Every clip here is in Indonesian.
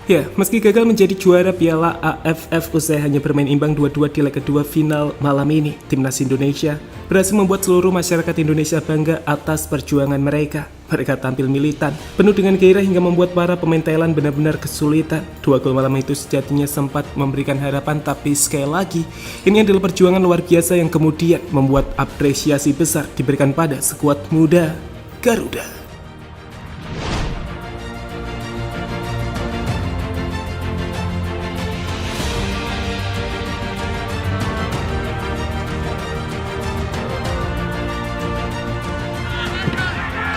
Ya, meski gagal menjadi juara Piala AFF usai hanya bermain imbang 2-2 di leg kedua final malam ini, Timnas Indonesia berhasil membuat seluruh masyarakat Indonesia bangga atas perjuangan mereka. Mereka tampil militan, penuh dengan gairah hingga membuat para pemain Thailand benar-benar kesulitan. 2 gol malam itu sejatinya sempat memberikan harapan, tapi sekali lagi, ini adalah perjuangan luar biasa yang kemudian membuat apresiasi besar diberikan pada skuad muda Garuda.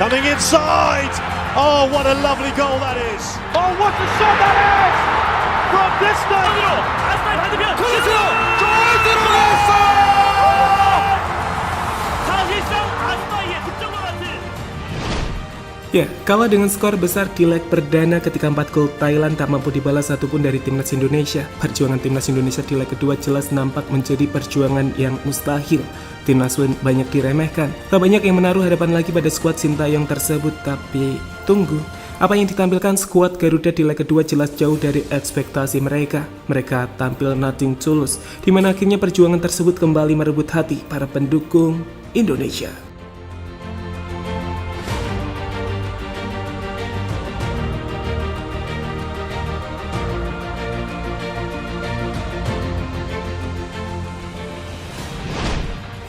Coming inside! Oh, what a lovely goal that is! Oh, what a shot that is! From distance! 골 들어갔어! 사실상 아스파이의 득점과 같은 Ya, kalah dengan skor besar di leg perdana ketika 4 gol Thailand tak mampu dibalas satupun dari timnas Indonesia. Perjuangan timnas Indonesia di leg kedua jelas nampak menjadi perjuangan yang mustahil. Timnas pun banyak diremehkan. Tak banyak yang menaruh harapan lagi pada skuad Sintayong tersebut, tapi tunggu. Apa yang ditampilkan skuad Garuda di leg kedua jelas jauh dari ekspektasi mereka. Mereka tampil nothing tulus, di mana akhirnya perjuangan tersebut kembali merebut hati para pendukung Indonesia.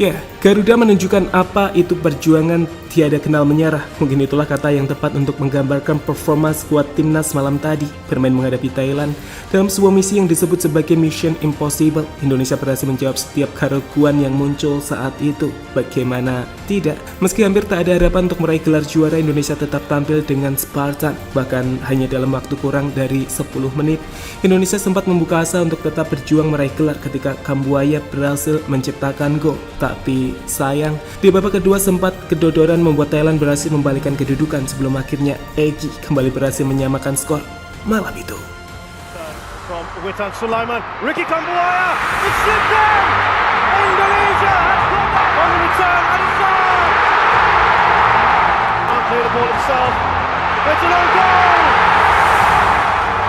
Ya, Garuda menunjukkan apa itu perjuangan tiada kenal menyerah. Mungkin itulah kata yang tepat untuk menggambarkan performa skuad timnas malam tadi. Bermain menghadapi Thailand dalam sebuah misi yang disebut sebagai Mission Impossible. Indonesia berhasil menjawab setiap keraguan yang muncul saat itu. Bagaimana tidak? Meski hampir tak ada harapan untuk meraih gelar juara, Indonesia tetap tampil dengan Spartan. Bahkan hanya dalam waktu kurang dari 10 menit, Indonesia sempat membuka asa untuk tetap berjuang meraih gelar ketika Kambuaya berhasil menciptakan gol. Tapi sayang, di babak kedua sempat kedodoran membuat Thailand berhasil membalikkan kedudukan sebelum akhirnya Egy kembali berhasil menyamakan skor malam itu. from Witan Sulaiman, Ricky Kambuaya, it's slipped in! Indonesia has got that on the return and it's on! Can't clear the ball himself, it's an own goal!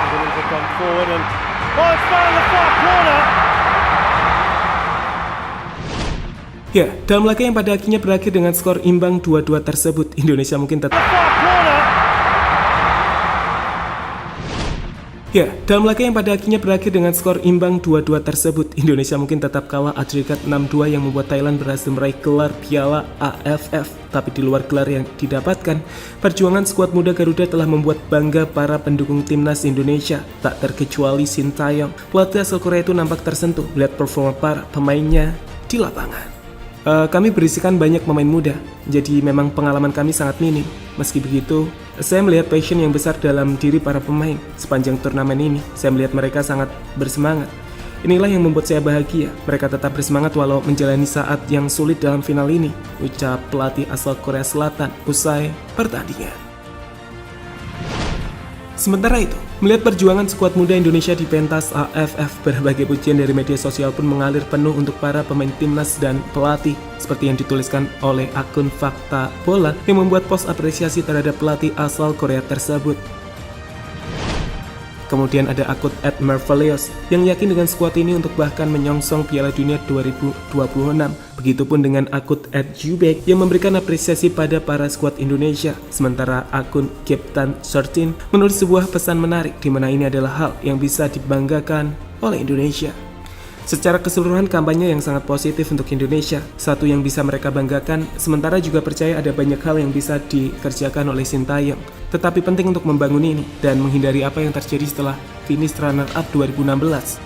Indonesia come forward and it's found the far corner! Ya, dalam laga yang pada akhirnya berakhir dengan skor imbang 2-2 tersebut, Indonesia mungkin tetap kalah agregat 6-2 yang membuat Thailand berhasil meraih gelar Piala AFF. Tapi di luar gelar yang didapatkan, perjuangan skuad muda Garuda telah membuat bangga para pendukung timnas Indonesia, tak terkecuali Sintayong. Pelatih asal Korea itu nampak tersentuh melihat performa para pemainnya di lapangan. Kami berisikan banyak pemain muda, jadi memang pengalaman kami sangat minim. Meski begitu, saya melihat passion yang besar dalam diri para pemain. Sepanjang turnamen ini, saya melihat mereka sangat bersemangat. Inilah yang membuat saya bahagia. Mereka tetap bersemangat walau menjalani saat yang sulit dalam final ini, ucap pelatih asal Korea Selatan usai pertandingan. Sementara itu, melihat perjuangan skuad muda Indonesia di pentas AFF, berbagai pujian dari media sosial pun mengalir penuh untuk para pemain timnas dan pelatih, seperti yang dituliskan oleh akun Fakta Bola yang membuat post apresiasi terhadap pelatih asal Korea tersebut. Kemudian ada akun @marvelios yang yakin dengan skuad ini untuk bahkan menyongsong Piala Dunia 2026. Begitupun dengan akun @jubek yang memberikan apresiasi pada para skuad Indonesia. Sementara akun Captain13 menulis sebuah pesan menarik di mana ini adalah hal yang bisa dibanggakan oleh Indonesia. Secara keseluruhan kampanye yang sangat positif untuk Indonesia, satu yang bisa mereka banggakan, sementara juga percaya ada banyak hal yang bisa dikerjakan oleh Sintayong. Tetapi penting untuk membangun ini dan menghindari apa yang terjadi setelah finish runner-up 2016.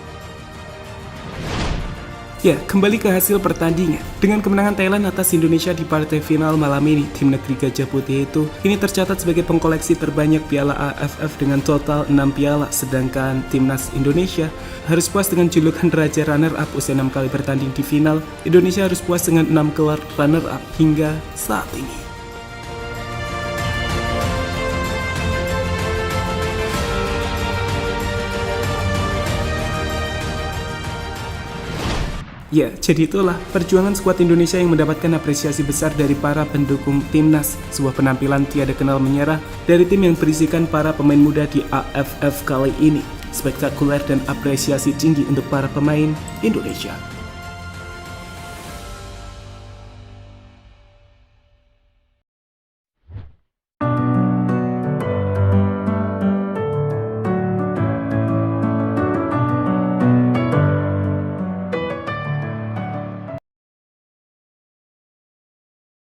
Ya, kembali ke hasil pertandingan. Dengan kemenangan Thailand atas Indonesia di partai final malam ini, tim negeri Gajah Putih itu ini tercatat sebagai pengkoleksi terbanyak piala AFF dengan total 6 piala, sedangkan timnas Indonesia harus puas dengan julukan Raja Runner-up usai 6 kali bertanding di final. Indonesia harus puas dengan 6 gelar runner-up hingga saat ini. Ya, jadi itulah perjuangan skuad Indonesia yang mendapatkan apresiasi besar dari para pendukung timnas. Sebuah penampilan tiada kenal menyerah dari tim yang berisikan para pemain muda di AFF kali ini. Spektakuler dan apresiasi tinggi untuk para pemain Indonesia.